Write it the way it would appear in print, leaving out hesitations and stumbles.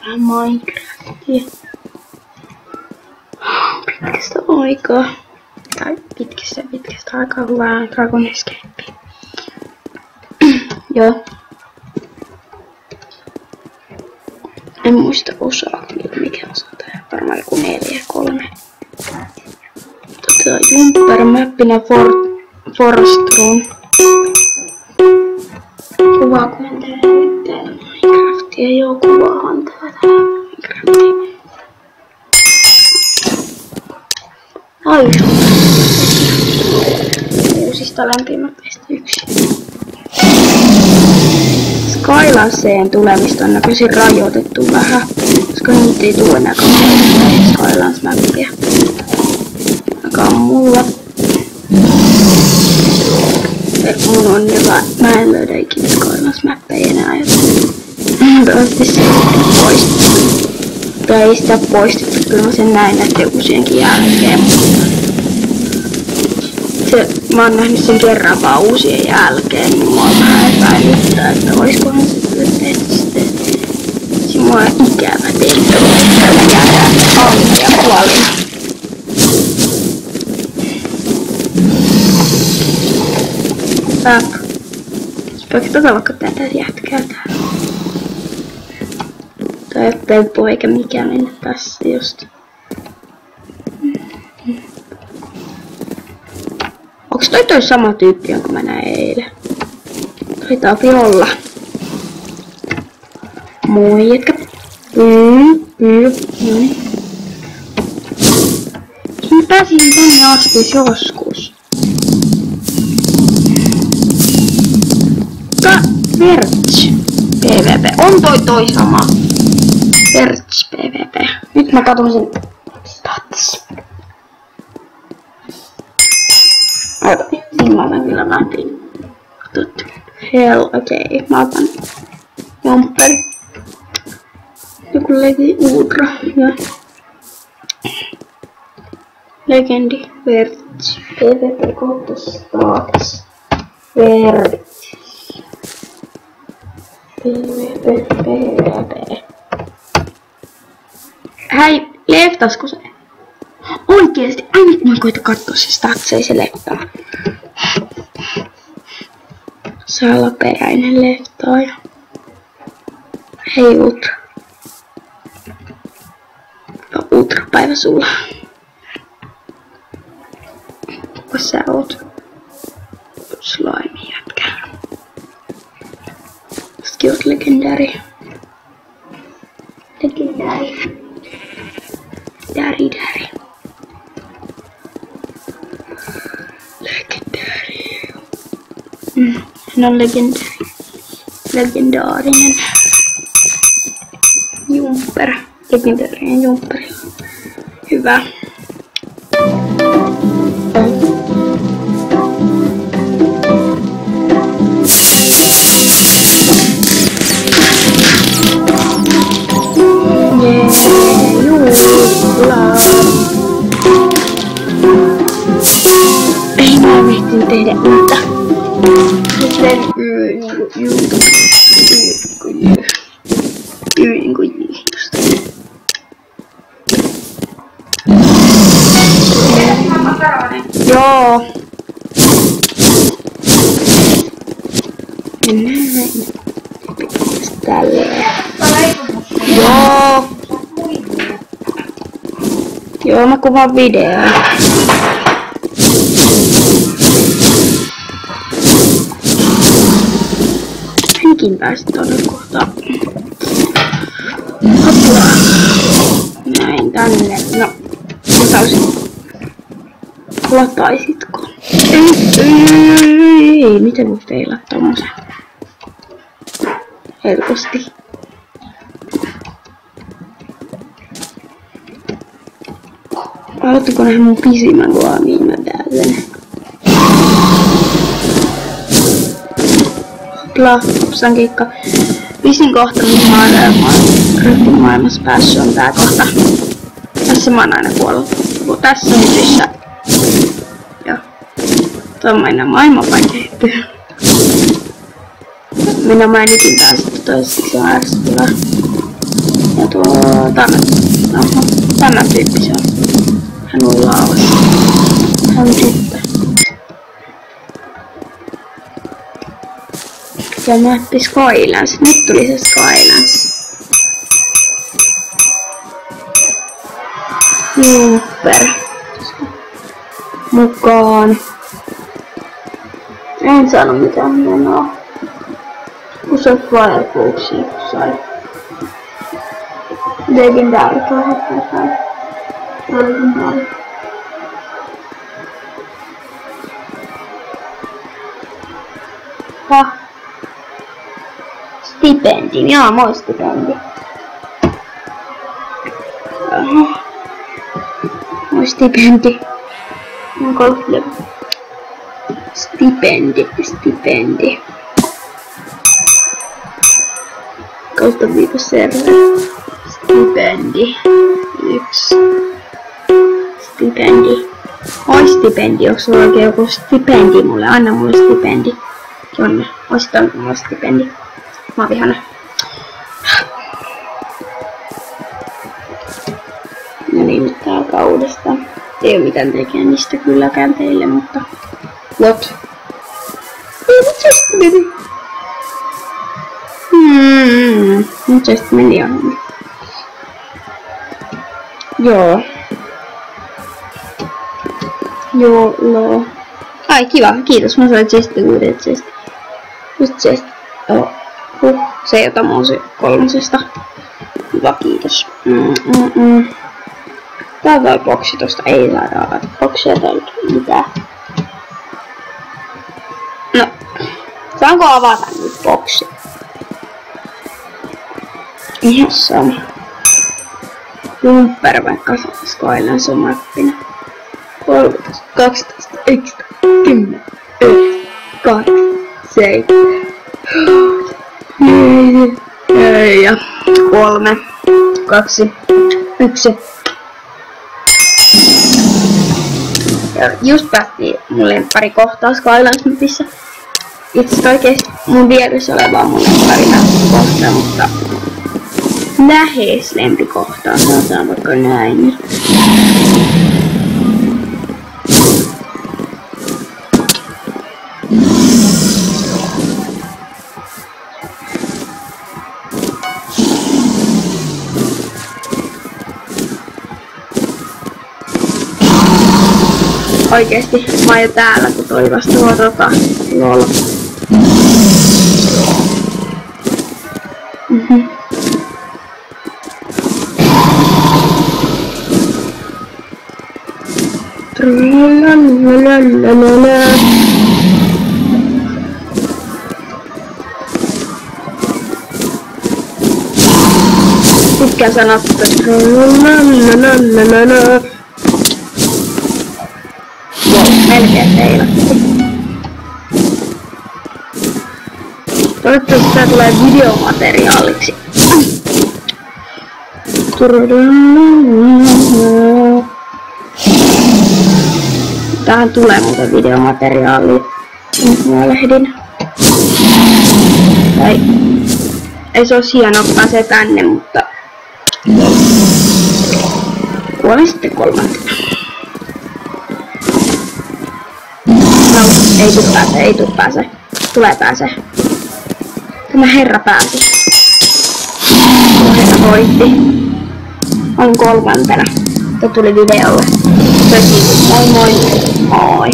vähän Minecraftia. Pitkästä aikaa. Tai pitkästä aikaa kun vähän Dragon Escape. Joo. En muista osaa, mikä osa tää. Varmaan joku 4-3. Jumper-mäppinä Forest Room. Kuvaa kun en tee Minecraftia. Joo, kuvaahan täällä Minecraftia. Ai. Uusista lämpimäpäistä yksi. Skylanseen tulemista on näköisin rajoitettu vähän, koska niitä ei tule enää Skylans-mäppiä. Ainakaan mulla. Mun on hyvä. Mä en löydä ikinä Skylans-mäppejä enää. Toivottavasti se poistettu. Tai ei sitä poistettu, kyllä mä sen näin näiden uusienkin jälkeen. Mä oon nähnyt sen kerran vaan uusien jälkeen, niin mua on vähän epäilyttää, että oiskohan se kyllä tehty sitten. Se mua on ikävä tehty, että mä jäädään auki ja kuolin. Voiko tota vaikka tätä jätkää täällä? Tai pelpo eikä mikään mennä tässä just. Onks toi sama tyyppi, jonka mä näin eilen? Taitaapi olla. Moi jätkä. Noniin. Mä pääsin tonne asti joskus. Verts PvP. On toi sama. Verts PvP. Nyt mä katon sen stats. Mä otan kyllä läpi. Hell, okei. Mä otan Jumper. Joku Legi Ultra. Ja Legendi. Verts. PvP kohta stats. Verts. PvP. Hei, leftasko se? Oikeesti, aina kun mä koitan kattoo se statsei se leftaa. Salaperäinen leftaaja. Hei Ultra. Ultra-päivä sulla. Kuka sä oot? Slime jätkä. Skills legendary. Legendary. Daddy. Legendary. No legendary. Legendaarinen. Jumper. Legendaarinen Jumper. Hyvä. Ei mä viittin tehdä uutta. Joo. Mennään näin. Tälleen. Joo. Joo, mä kuvaan videoa. Henkin pääsit tonne kohtaan. Hopla. Näin tänne. No, lataisitko? Ei. Miten voi feilaa tommosen? Helposti. Haluatteko nähdä mun pisimmän luomiin? Mä pääsen. Hopla, hopsan keikka. Pisin kohta, mihin mä oon maailmassa päässyt, on tää kohta. Tässä mä oon aina kuollut. Tässä hytissä. Joo. Tuommoinen maailmanpaikka. Minä mainitin taas, että toiseksi on ärsyttävää. Ja tuo tämän tyyppi se on. Hän on laavassa. Hän on tyttö. Ja mappi Skylands. Nyt tuli se Skylands. Super. Mukaan. En saanut mitään hienoa. Kun se on Firefoxia, kun sai. Legendaarilla hetken sai. Legendaari. Stipendi. Jaa, moi stipendi. Moi stipendi. Onko stipendi. Kautta viikon server. Stipendi. 1. Stipendi. Oi stipendi, onko sulla oikein joku stipendi mulle? Anna mulle stipendi. Jonne, oisit antanut mulle stipendi. Mä oon vihana. No niin, nyt tää alkaa uudestaan. Ei oo mitään tekemistä kylläkään teille, mutta... What? Ei, nyt se sitten meni. Nyt se sitten meni ihan. Joo. Joo. Ai kiva, kiitos. Mä sain chestin uuden chestin. Just chest. Se ei ota mun se 3. Hyvä, kiitos. Täältä on boksi tosta. Ei saada avata boksia täältä mitään. No. Saanko avata nyt boksi? Ihan sama. Jumper vaikka Skylands on mappina. 13, 12, 11, 10, 9, 8, 7. Ja 3, 2, 1. Ja just päästiin mun lemppari kohtaa Skylands mapissa. Itse oikeesti mun vieressä olevaa mun lemppari kohtaa, mutta lähes lempikohtaa, sanotaan vaikka näin. Oikeesti mä oon jo täällä, kun toi vasta lol. Tykkään sanoa melkein teilatti. Toivottavasti tää tulee videomateriaaliksi. Tähän tulee muuten videomateriaalia. Nyt mä lehdin. Ei se oo hienoa, kun pääsee tänne, mutta... Kuolen sitten 3. No, ei tuu pääse. Tulee pääse. Tämä herra pääsi. Tuo herra voitti. On 3. Tää tuli videolle. Moi moi. Moi.